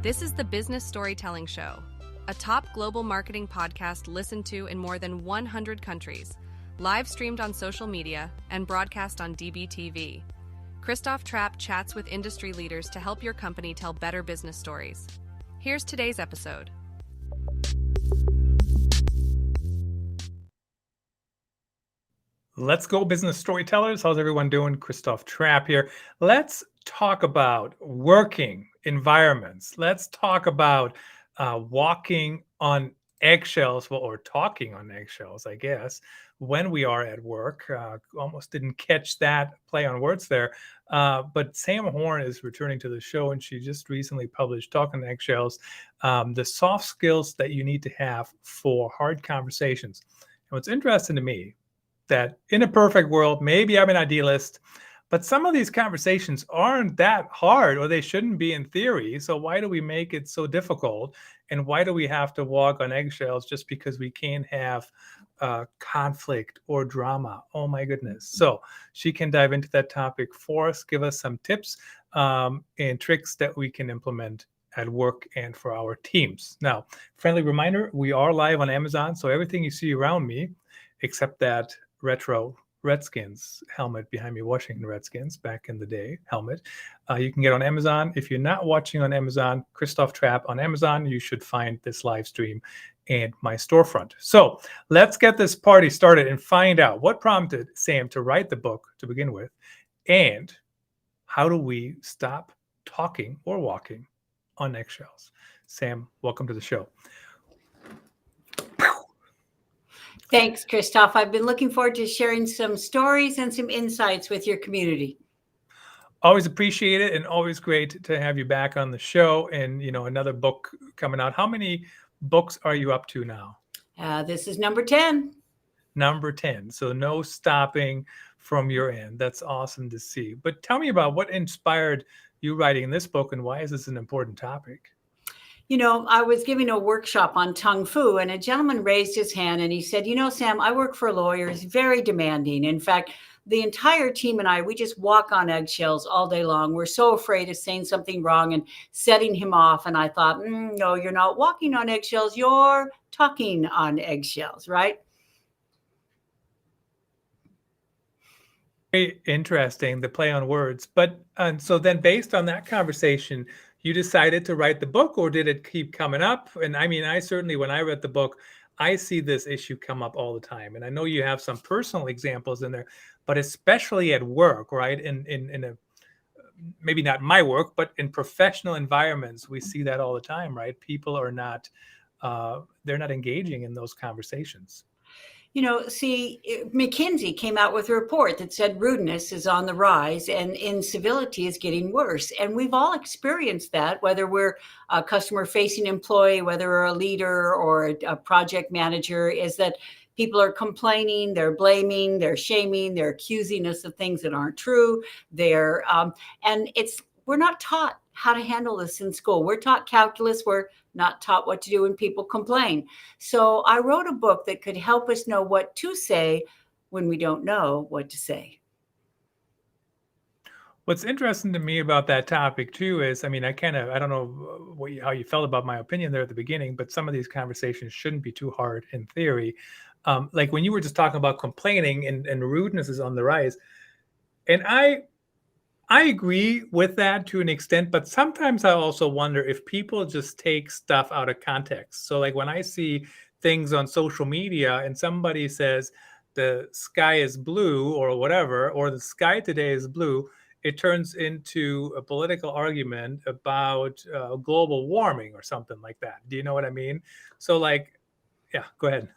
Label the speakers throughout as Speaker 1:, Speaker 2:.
Speaker 1: This is the Business Storytelling Show, a top global marketing podcast listened to in more than 100 countries, live streamed on social media, and broadcast on DBTV. Christoph Trapp chats with industry leaders to help your company tell better business stories. Here's today's episode.
Speaker 2: Let's go, business storytellers. How's everyone doing? Christoph Trapp here. Let's talk about working environments. Let's talk about walking on eggshells, or talking on eggshells, I guess, when we are at work. Almost didn't catch that play on words there. But Sam Horn is returning to the show, and she just recently published Talking on Eggshells, the soft skills that you need to have for hard conversations. And what's interesting to me, that in a perfect world, maybe I'm an idealist, but some of these conversations aren't that hard, or they shouldn't be in theory. So why do we make it so difficult? And why do we have to walk on eggshells just because we can't have conflict or drama? Oh my goodness. So she can dive into that topic for us, give us some tips and tricks that we can implement at work and for our teams. Now, friendly reminder, we are live on Amazon. So everything you see around me, except that retro Redskins helmet behind me, Washington Redskins back in the day helmet, you can get on Amazon. If you're not watching on Amazon, Christoph Trapp on Amazon, you should find this live stream and my storefront. So let's get this party started and find out what prompted Sam to write the book to begin with, and how do we stop talking or walking on eggshells. Sam, welcome to the show.
Speaker 3: Thanks, Christoph. I've been looking forward to sharing some stories and some insights with your community.
Speaker 2: Always appreciate it, and always great to have you back on the show. And, another book coming out. How many books are you up to now?
Speaker 3: This is number 10.
Speaker 2: Number 10. So no stopping from your end. That's awesome to see. But tell me about what inspired you writing this book, and why is this an important topic?
Speaker 3: I was giving a workshop on Tung Fu, and a gentleman raised his hand and he said, Sam, I work for lawyers, very demanding. In fact, the entire team and I, we just walk on eggshells all day long. We're so afraid of saying something wrong and setting him off. And I thought, no, you're not walking on eggshells. You're talking on eggshells, right?
Speaker 2: Very interesting, the play on words. But so then based on that conversation, you decided to write the book, or did it keep coming up? And I certainly, when I read the book, I see this issue come up all the time. And I know you have some personal examples in there, but especially at work, right? In a, maybe not my work, but in professional environments, we see that all the time, right? People are not, they're not engaging in those conversations.
Speaker 3: McKinsey came out with a report that said rudeness is on the rise and incivility is getting worse. And we've all experienced that, whether we're a customer-facing employee, whether we're a leader or a project manager, is that people are complaining, they're blaming, they're shaming, they're accusing us of things that aren't true. We're not taught how to handle this in school. We're taught calculus. We're not taught what to do when people complain. So I wrote a book that could help us know what to say when we don't know what to say.
Speaker 2: What's interesting to me about that topic too is, I don't know how you felt about my opinion there at the beginning, but some of these conversations shouldn't be too hard in theory. Like when you were just talking about complaining and rudeness is on the rise. And I agree with that to an extent, but sometimes I also wonder if people just take stuff out of context. So like when I see things on social media and somebody says the sky is blue or whatever, or the sky today is blue, it turns into a political argument about global warming or something like that. Do you know what I mean? So yeah, go ahead.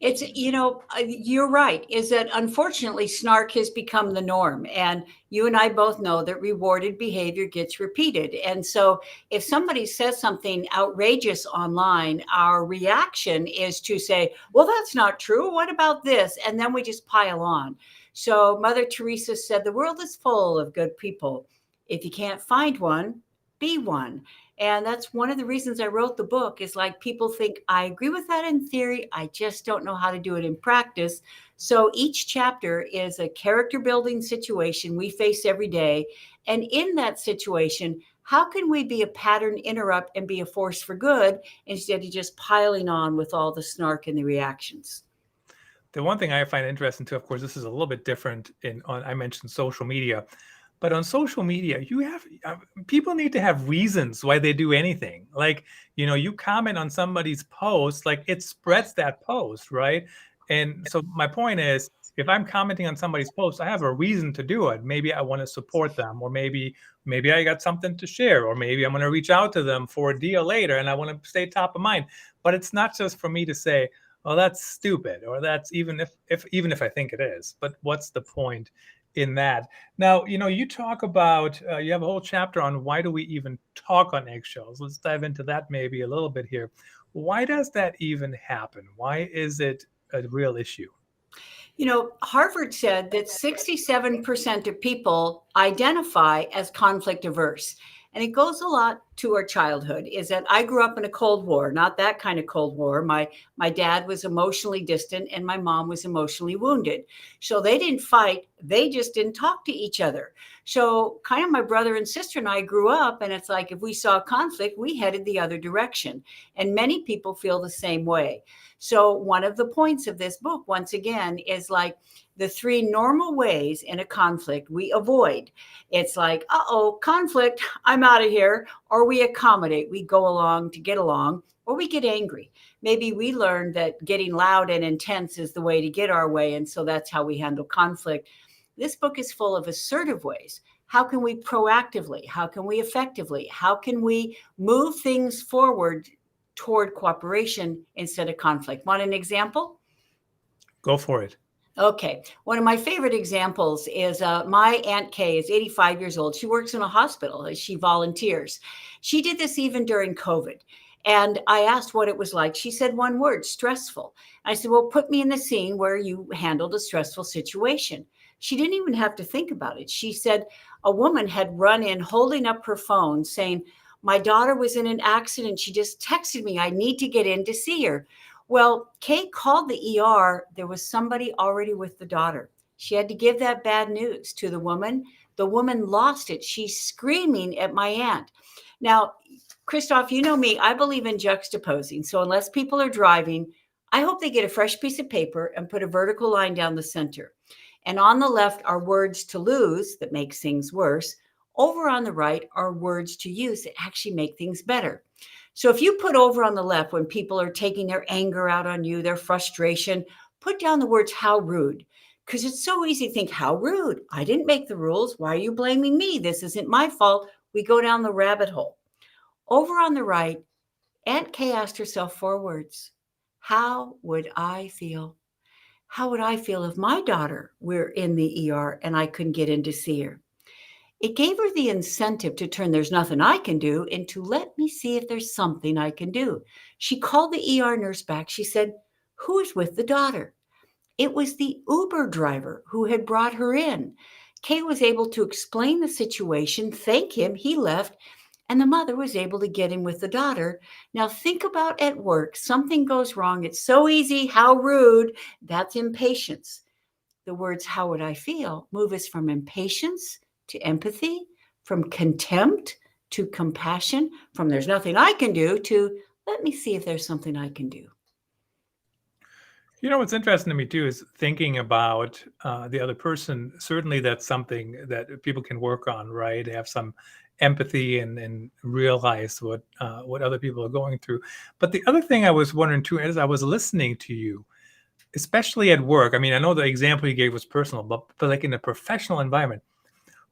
Speaker 3: It's, you're right, is that unfortunately snark has become the norm. And you and I both know that rewarded behavior gets repeated. And so if somebody says something outrageous online, our reaction is to say, well, that's not true. What about this? And then we just pile on. So Mother Teresa said, the world is full of good people. If you can't find one, be one. And that's one of the reasons I wrote the book, is like people think, I agree with that in theory. I just don't know how to do it in practice. So each chapter is a character building situation we face every day. And in that situation, How can we be a pattern interrupt and be a force for good instead of just piling on with all the snark and the reactions?
Speaker 2: The one thing I find interesting too, of course, this is a little bit different in on I mentioned social media, but on social media, you have people need to have reasons why they do anything. Like, you comment on somebody's post, like it spreads that post, right? And so my point is, if I'm commenting on somebody's post, I have a reason to do it. Maybe I want to support them, or maybe I got something to share, or maybe I'm going to reach out to them for a deal later and I want to stay top of mind. But it's not just for me to say, well, that's stupid, or that's even if I think it is. But what's the point in that? Now, you talk about you have a whole chapter on why do we even talk on eggshells. Let's dive into that maybe a little bit here. Why does that even happen? Why is it a real issue?
Speaker 3: Harvard said that 67% of people identify as conflict averse. And it goes a lot to our childhood, is that I grew up in a Cold War, not that kind of Cold War. My dad was emotionally distant and my mom was emotionally wounded. So they didn't fight, they just didn't talk to each other. So kind of my brother and sister and I grew up, and it's like if we saw conflict, we headed the other direction. And many people feel the same way. So one of the points of this book, once again, is like the three normal ways in a conflict we avoid. It's like, conflict, I'm out of here. Or we accommodate, we go along to get along, or we get angry. Maybe we learned that getting loud and intense is the way to get our way. And so that's how we handle conflict. This book is full of assertive ways. How can we proactively? How can we effectively? How can we move things forward toward cooperation instead of conflict? Want an example?
Speaker 2: Go for it.
Speaker 3: Okay. One of my favorite examples is my Aunt Kay is 85 years old. She works in a hospital. She volunteers. She did this even during COVID. And I asked what it was like. She said one word, stressful. I said, well, put me in the scene where you handled a stressful situation. She didn't even have to think about it. She said a woman had run in holding up her phone saying, my daughter was in an accident. She just texted me. I need to get in to see her. Well, Kate called the ER. There was somebody already with the daughter. She had to give that bad news to the woman. The woman lost it. She's screaming at my aunt. Now, Christoph, you know me, I believe in juxtaposing. So unless people are driving, I hope they get a fresh piece of paper and put a vertical line down the center. And on the left are words to lose that makes things worse. Over on the right are words to use that actually make things better. So if you put over on the left when people are taking their anger out on you, their frustration, put down the words, how rude. Because it's so easy to think, how rude. I didn't make the rules. Why are you blaming me? This isn't my fault. We go down the rabbit hole. Over on the right, Aunt Kay asked herself 4 words. How would I feel? How would I feel if my daughter were in the ER and I couldn't get in to see her? It gave her the incentive to turn there's nothing I can do into let me see if there's something I can do. She called the ER nurse back. She said, who is with the daughter? It was the Uber driver who had brought her in. Kay was able to explain the situation, thank him, he left, and the mother was able to get in with the daughter. Now think about at work, something goes wrong. It's so easy, how rude. That's impatience. The words, how would I feel, move us from impatience to empathy, from contempt to compassion, from there's nothing I can do to let me see if there's something I can do.
Speaker 2: What's interesting to me too is thinking about the other person. Certainly, that's something that people can work on, right? Have some empathy and realize what other people are going through. But the other thing I was wondering too, as I was listening to you, especially at work. I mean, I know the example you gave was personal, but like in a professional environment,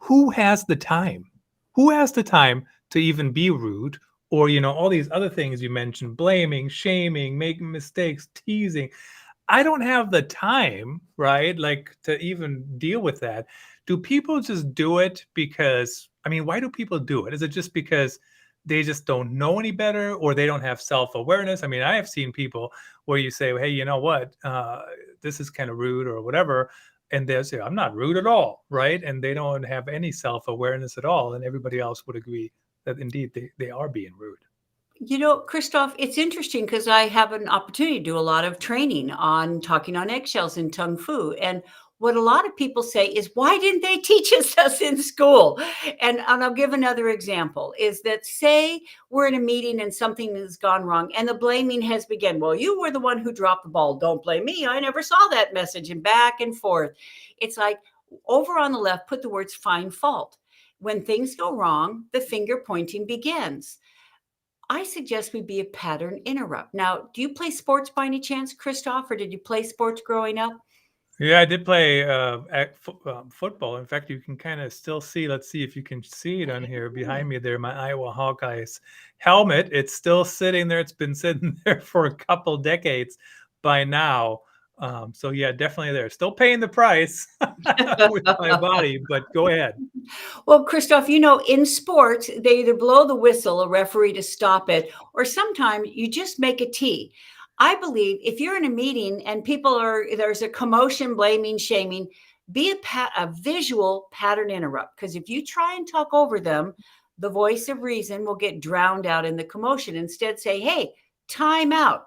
Speaker 2: who has the time? Who has the time to even be rude? Or, all these other things you mentioned, blaming, shaming, making mistakes, teasing. I don't have the time, right? Like to even deal with that. Do people just do it because, why do people do it? Is it just because they just don't know any better, or they don't have self-awareness? I have seen people where you say, hey, you know what? This is kind of rude or whatever. And they'll say, I'm not rude at all, right? And they don't have any self-awareness at all. And everybody else would agree that indeed they are being rude.
Speaker 3: Christoph, it's interesting because I have an opportunity to do a lot of training on talking on eggshells in Tung Fu. And what a lot of people say is, why didn't they teach us this in school? And I'll give another example is that, say we're in a meeting and something has gone wrong and the blaming has begun. Well, you were the one who dropped the ball. Don't blame me. I never saw that message, and back and forth. It's like, over on the left, put the words find fault. When things go wrong, the finger pointing begins. I suggest we be a pattern interrupt. Now, do you play sports by any chance, Christoph, or did you play sports growing up?
Speaker 2: Yeah, I did play football. In fact, you can kind of still see, let's see if you can see it on here behind me there, my Iowa Hawkeyes helmet. It's still sitting there. It's been sitting there for a couple decades by now. So yeah, definitely there. Still paying the price with my body, but go ahead.
Speaker 3: Well, Christoph, in sports, they either blow the whistle, a referee to stop it, or sometimes you just make a tee. I believe if you're in a meeting and there's a commotion, blaming, shaming, be a visual pattern interrupt. Because if you try and talk over them, the voice of reason will get drowned out in the commotion. Instead, say, hey, time out.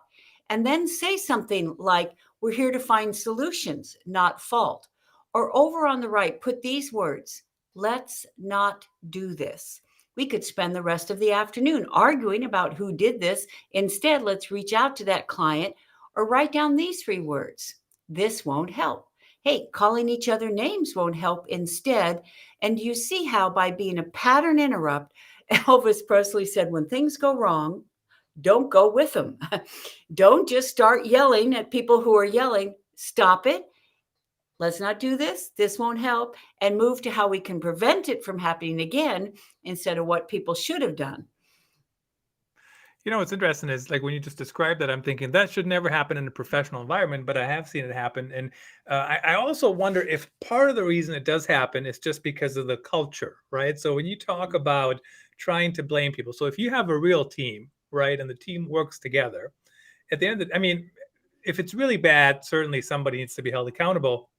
Speaker 3: And then say something like, we're here to find solutions, not fault. Or over on the right, put these words: let's not do this. We could spend the rest of the afternoon arguing about who did this. Instead, let's reach out to that client or write down these 3 words. This won't help. Hey, calling each other names won't help instead. And you see how by being a pattern interrupt, Elvis Presley said, when things go wrong, don't go with them. Don't just start yelling at people who are yelling. Stop it. Let's not do this. This won't help. And move to how we can prevent it from happening again instead of what people should have done.
Speaker 2: What's interesting is, like, when you just described that, I'm thinking that should never happen in a professional environment, but I have seen it happen. And I also wonder if part of the reason it does happen is just because of the culture, right? So when you talk about trying to blame people, so if you have a real team, right, and the team works together, at the end of if it's really bad, certainly somebody needs to be held accountable.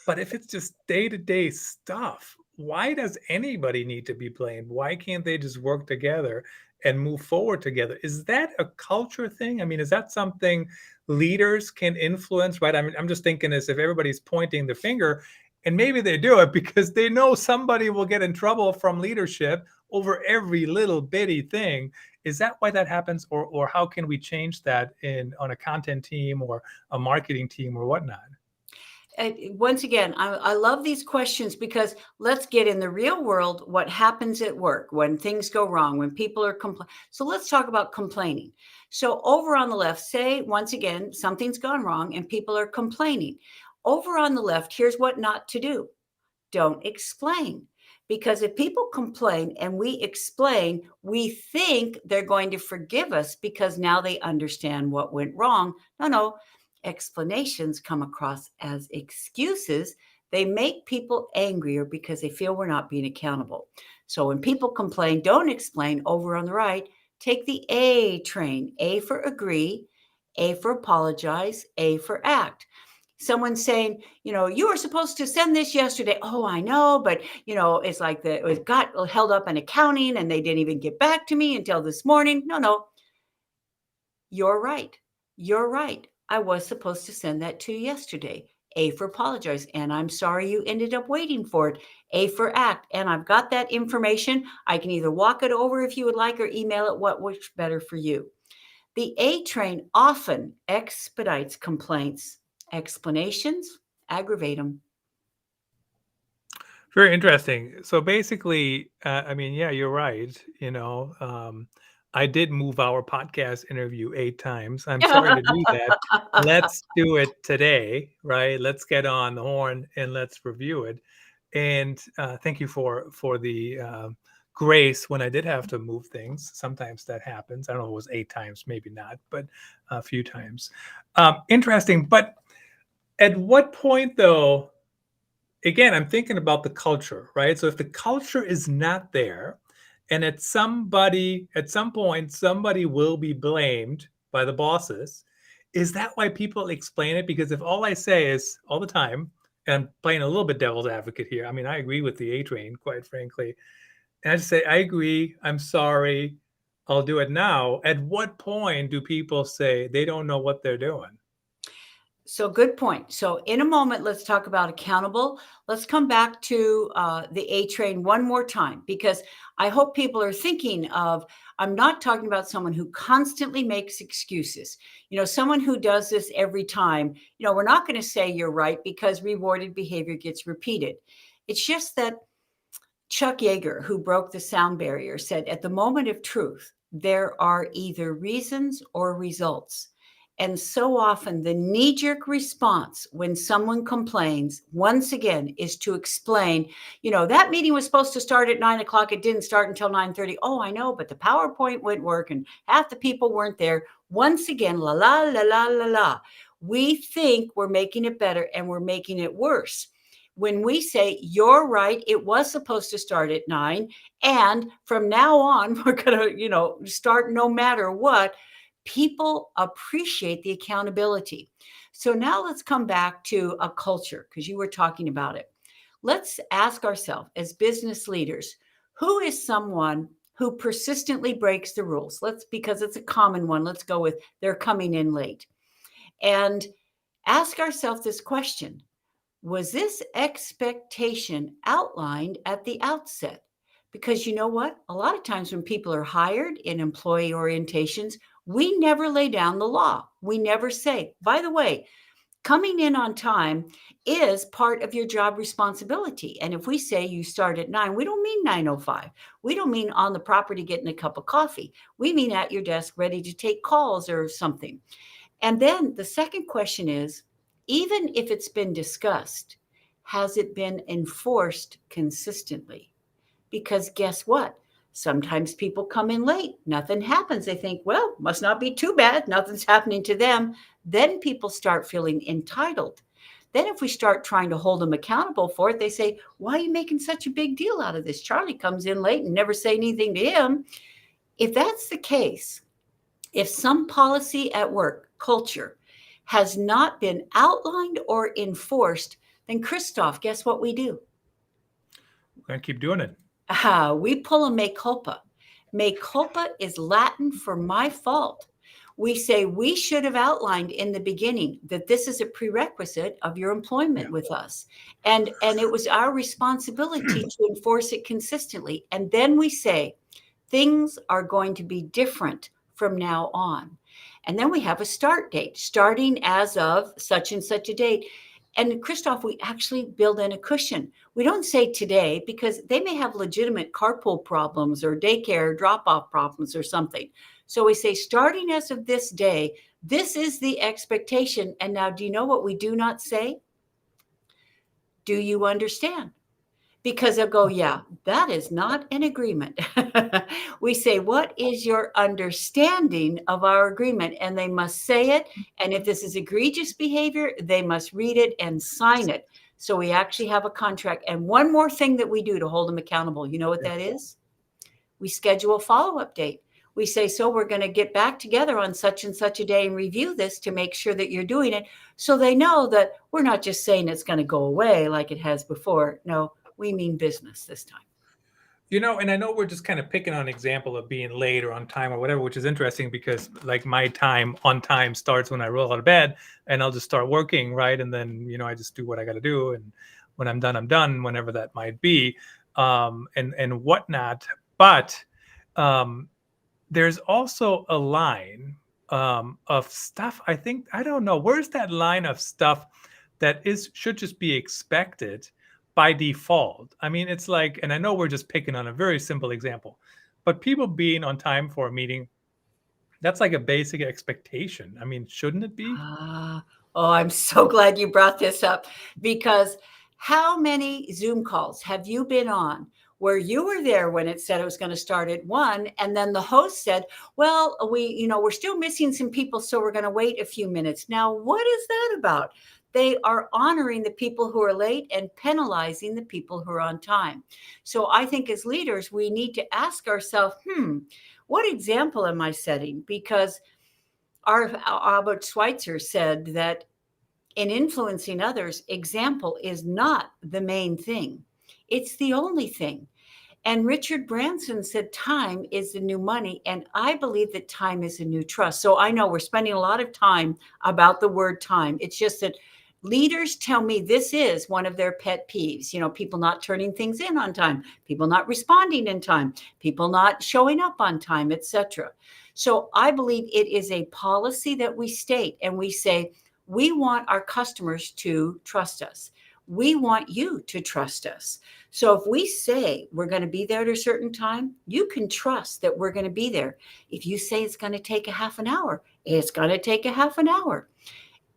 Speaker 2: But if it's just day-to-day stuff, why does anybody need to be blamed? Why can't they just work together and move forward together? Is that a culture thing? I mean, is that something leaders can influence, right? I'm just thinking as if everybody's pointing the finger, and maybe they do it because they know somebody will get in trouble from leadership over every little bitty thing. Is that why that happens? Or how can we change that on a content team or a marketing team or whatnot?
Speaker 3: Once again, I love these questions because let's get in the real world. What happens at work when things go wrong, when people are complaining? So let's talk about complaining. So over on the left, say once again, something's gone wrong and people are complaining. Over on the left, here's what not to do. Don't explain. Because if people complain and we explain, we think they're going to forgive us because now they understand what went wrong. No. Explanations come across as excuses. They make people angrier because they feel we're not being accountable. So when people complain, don't explain. Over on the right, take the A train. A for agree, A for apologize, A for act. Someone saying, you were supposed to send this yesterday. Oh, I know, but it's like it got held up in accounting and they didn't even get back to me until this morning. No, you're right. You're right. I was supposed to send that to you yesterday. A for apologize. And I'm sorry you ended up waiting for it. A for act. And I've got that information. I can either walk it over if you would like or email it, what works better for you. The A train often expedites complaints. Explanations aggravate them.
Speaker 2: Very interesting. So basically, yeah, you're right. I did move our podcast interview 8 times. I'm sorry to do that. Let's do it today, right? Let's get on the horn and let's review it. And thank you for the grace when I did have to move things. Sometimes that happens. I don't know if it was 8 times, maybe not, but a few times. Interesting. But at what point, though, again, I'm thinking about the culture, right? So if the culture is not there, and at some point, somebody will be blamed by the bosses, is that why people explain it? Because if all I say is all the time, and I'm playing a little bit devil's advocate here. I mean, I agree with the A train, quite frankly. And I just say, I agree, I'm sorry, I'll do it now. At what point do people say they don't know what they're doing?
Speaker 3: So good point. So in a moment, let's talk about accountable. Let's come back to the A train one more time, because I hope people are thinking of, I'm not talking about someone who constantly makes excuses. Someone who does this every time. We're not going to say you're right because rewarded behavior gets repeated. It's just that Chuck Yeager, who broke the sound barrier, said, at the moment of truth, there are either reasons or results. And so often, the knee jerk response when someone complains, once again, is to explain, that meeting was supposed to start at 9 o'clock. It didn't start until 9:30. Oh, I know, but the PowerPoint wouldn't work and half the people weren't there. Once again, la, la, la, la, la, la. We think we're making it better and we're making it worse. When we say, you're right, it was supposed to start at 9, and from now on, we're going to, start no matter what, people appreciate the accountability. So now let's come back to a culture, because you were talking about it. Let's ask ourselves as business leaders, who is someone who persistently breaks the rules? Because it's a common one. Let's go with they're coming in late. And ask ourselves this question. Was this expectation outlined at the outset? Because you know what? A lot of times when people are hired in employee orientations, we never lay down the law. We never say, by the way, coming in on time is part of your job responsibility. And if we say you start at 9, we don't mean 9:05. We don't mean on the property getting a cup of coffee. We mean at your desk ready to take calls or something. And then the second question is, even if it's been discussed, has it been enforced consistently? Because guess what? Sometimes people come in late, nothing happens. They think, well, must not be too bad. Nothing's happening to them. Then people start feeling entitled. Then if we start trying to hold them accountable for it, they say, why are you making such a big deal out of this? Charlie comes in late and never say anything to him. If that's the case, if some policy at work, culture, has not been outlined or enforced, then Christoph, guess what we do?
Speaker 2: We're going to keep doing it.
Speaker 3: We pull a mea culpa. Mea culpa is Latin for my fault. We say we should have outlined in the beginning that this is a prerequisite of your employment with us. And it was our responsibility to enforce it consistently. And then we say things are going to be different from now on. And then we have a start date, starting as of such and such a date. And Christoph, we actually build in a cushion. We don't say today because they may have legitimate carpool problems or daycare drop-off problems or something. So we say, starting as of this day, this is the expectation. And now, do you know what we do not say? Do you understand? Because they'll go, yeah, that is not an agreement. We say, what is your understanding of our agreement? And they must say it. And if this is egregious behavior, they must read it and sign it. So we actually have a contract. And one more thing that we do to hold them accountable, you know what that is? We schedule a follow-up date. We say, so we're going to get back together on such and such a day and review this to make sure that you're doing it. So they know that we're not just saying it's going to go away like it has before. No, we mean business this time.
Speaker 2: And I know we're just kind of picking on an example of being late or on time or whatever, which is interesting because like my time on time starts when I roll out of bed and I'll just start working, right? And then, I just do what I got to do. And when I'm done, whenever that might be, and whatnot. But there's also a line of stuff. I don't know. Where's that line of stuff that should just be expected by default? I mean, it's like, and I know we're just picking on a very simple example, but people being on time for a meeting, that's like a basic expectation. I mean, shouldn't it be?
Speaker 3: I'm so glad you brought this up, because how many Zoom calls have you been on where you were there when it said it was going to start at 1, and then the host said, well, we're still missing some people, so we're going to wait a few minutes. Now, what is that about? They are honoring the people who are late and penalizing the people who are on time. So I think as leaders, we need to ask ourselves, what example am I setting? Because our Albert Schweitzer said that in influencing others, example is not the main thing. It's the only thing. And Richard Branson said time is the new money. And I believe that time is a new trust. So I know we're spending a lot of time about the word time. It's just that leaders tell me this is one of their pet peeves. People not turning things in on time, people not responding in time, people not showing up on time, etc. So I believe it is a policy that we state, and we say, we want our customers to trust us. We want you to trust us. So if we say we're going to be there at a certain time, you can trust that we're going to be there. If you say it's going to take a half an hour, it's going to take a half an hour.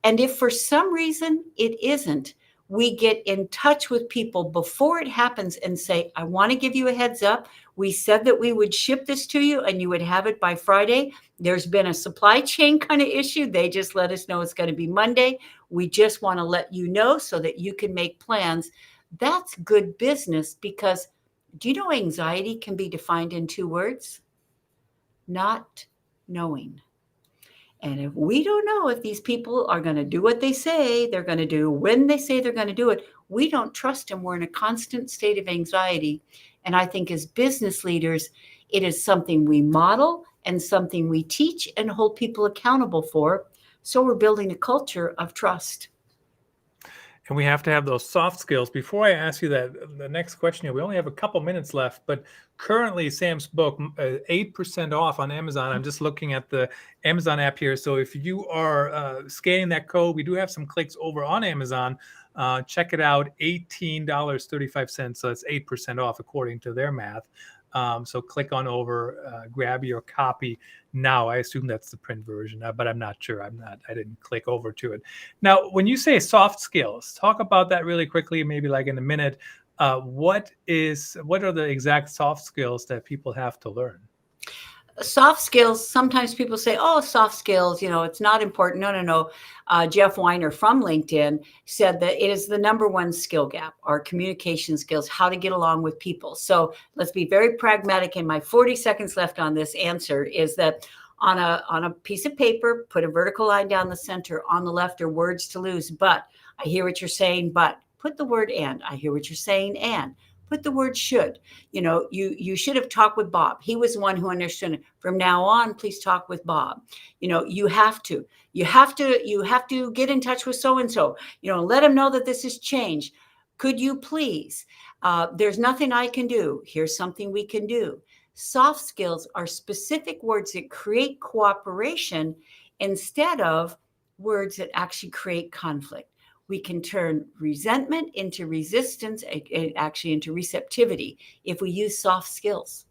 Speaker 3: And if for some reason it isn't, we get in touch with people before it happens and say, I want to give you a heads up. We said that we would ship this to you and you would have it by Friday. There's been a supply chain kind of issue. They just let us know it's going to be Monday. We just want to let you know so that you can make plans. That's good business, because do you know anxiety can be defined in 2 words? Not knowing. And if we don't know if these people are going to do what they say they're going to do, when they say they're going to do it, we don't trust them. We're in a constant state of anxiety. And I think as business leaders, it is something we model and something we teach and hold people accountable for. So we're building a culture of trust.
Speaker 2: And we have to have those soft skills. Before I ask you that, the next question here, we only have a couple minutes left, but currently Sam's book, 8% off on Amazon. I'm just looking at the Amazon app here. So if you are scanning that code, we do have some clicks over on Amazon. Check it out, $18.35. So it's 8% off according to their math. So click on over, grab your copy now. I assume that's the print version, but I'm not sure. I didn't click over to it. Now, when you say soft skills, talk about that really quickly, maybe like in a minute. What are the exact soft skills that people have to learn?
Speaker 3: Soft skills, sometimes people say, oh, soft skills, it's not important. No. Jeff Weiner from LinkedIn said that it is the number one skill gap, our communication skills, how to get along with people. So let's be very pragmatic. In my 40 seconds left on this answer is that on a piece of paper, put a vertical line down the center. On the left are words to lose. But I hear what you're saying, but put the word and. I hear what you're saying, and. Put the word should. You should have talked with Bob. He was the one who understood it. From now on, please talk with Bob. You have to get in touch with so-and-so, let him know that this has changed. Could you please? There's nothing I can do. Here's something we can do. Soft skills are specific words that create cooperation instead of words that actually create conflict. We can turn resentment into resistance, actually into receptivity, if we use soft skills.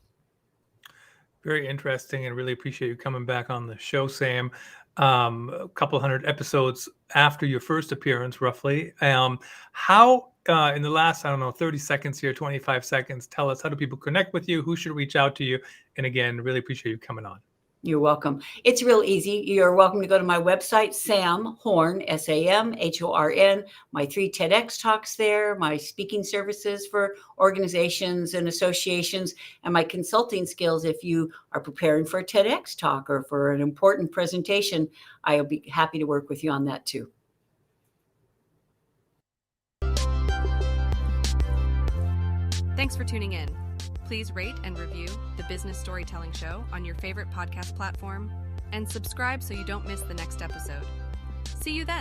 Speaker 2: Very interesting, and really appreciate you coming back on the show, Sam. A couple hundred episodes after your first appearance, roughly. How, in the last, 30 seconds here, 25 seconds, tell us, how do people connect with you? Who should reach out to you? And again, really appreciate you coming on.
Speaker 3: You're welcome. It's real easy. You're welcome to go to my website, Sam Horn, SAMHORN, my 3 TEDx talks there, my speaking services for organizations and associations, and my consulting skills. If you are preparing for a TEDx talk or for an important presentation, I'll be happy to work with you on that too.
Speaker 1: Thanks for tuning in. Please rate and review the Business Storytelling Show on your favorite podcast platform and subscribe so you don't miss the next episode. See you then.